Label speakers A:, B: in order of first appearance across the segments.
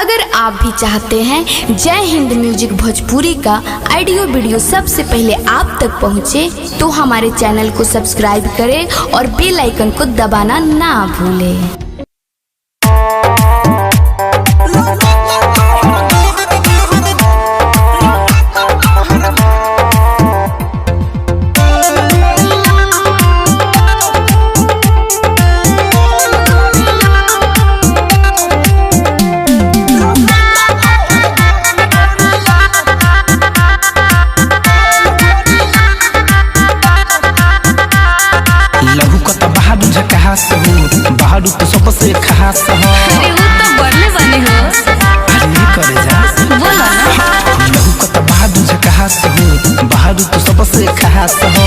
A: अगर आप भी चाहते हैं जय हिंद म्यूजिक भोजपुरी का ऑडियो वीडियो सबसे पहले आप तक पहुंचे, तो हमारे चैनल को सब्सक्राइब करें और बेल आइकन को दबाना ना भूलें।
B: बहादुर तो सबसे खास हो।
C: अरे वो तो बढ़ले बने हो।
B: अरे करे जा
C: बोला ना।
B: लहू का तो बहादुर खास हो, बहादुर तो सबसे खास हो।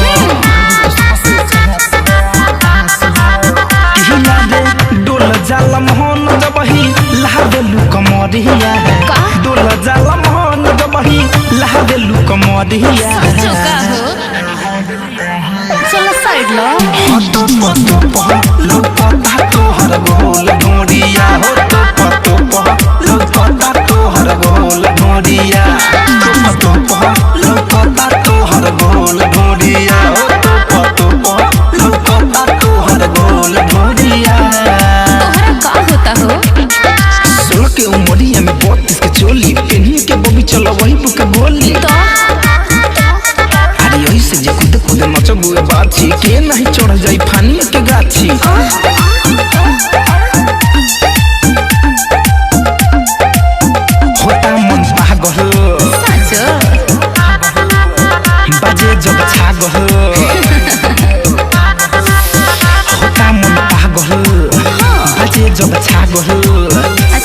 B: किला दे डोल जाला मोहन जबही लहा लू कमरिया है। डोल जाला मोहन जबही लहा लू कमरिया है।
C: चौका हो। चलो साइड लो।
B: तो लोटा तो हर गोल ढोड़िया हो। तो लोटा तो हर गोल ढोड़िया। तो लोटा तो हर गोल ढोड़िया हो। तो लोटा तो हर गोल ढोड़िया।
C: तोहरा का होता हो?
B: 16 के उमरिया में 32 के चोली पेनिए के बबी चलो वही बुक बोली।
C: तो
B: अरे ऐसे जे खुद खुद मचबुए बाछी के नहीं चढ़ जाई फानी के गाछी। होता मन पागल
C: सचो
B: बाजे जब छागल। होता मन पागल बाजे जब छागल।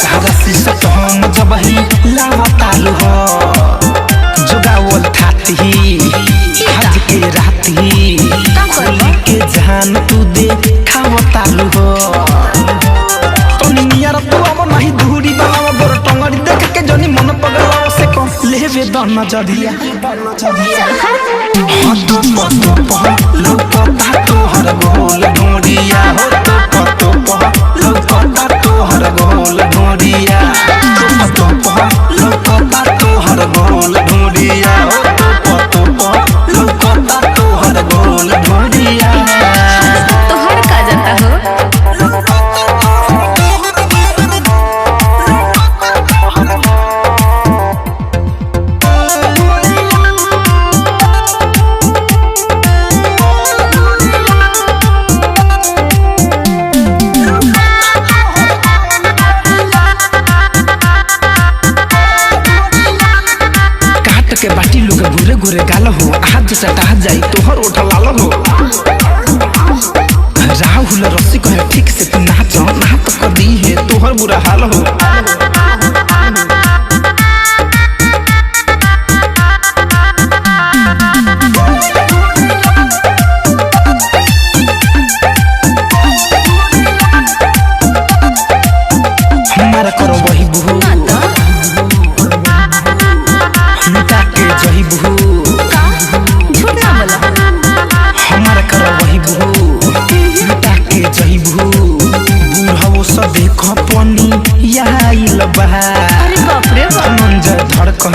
B: सारा शीशा तो हम जब ही लावतालु हो। जोगावल थाती आज के राती खोली के जान तू दे खावतालु हो। तो नियर तू अब नहीं दूरी बनावा गोर टंगड़ी देख के जनी मन पगलाव से को लेवे द नजरिया। तो लोटा तो हर गोल ढोड़िया हो। तो लोटा तो हर गोल ढोड़िया। तो लोटा तो हर गोल ढोड़िया हो। तो लोटा तो हर गोल ढोड़िया।
C: तोहर का जाता हो?
B: के बाटी लोग घुरे घुरे गाल हो। हाथ सटा जाई तोहर ओठ लाल हो। राहुल रस्सी कहे ठीक से तू नाच ना तो कदी है तोहर बुरा हाल हो। हमारा करो वही बहू लुटा के जही बहू।
C: झूठ ना बोला।
B: हमारा करो वही बहू लुटा के जही बहू। बूढ़ो सब देखो पनी आइल बा।
C: अरे बाप रे बाप।
B: धनंजय धड़कन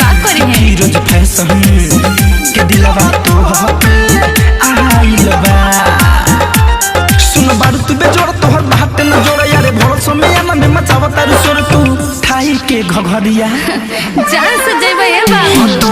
C: का करी है?
B: फिरोज फैशन के दिलवा तो आइल बा। सुन बारू तू बेजोड़ तोहर बात न जोड़ यारे भरोसा में या में मचावा तारू सोर तू ठाई के घघरिया।
C: जान से जेबे ए बाबू।
B: तो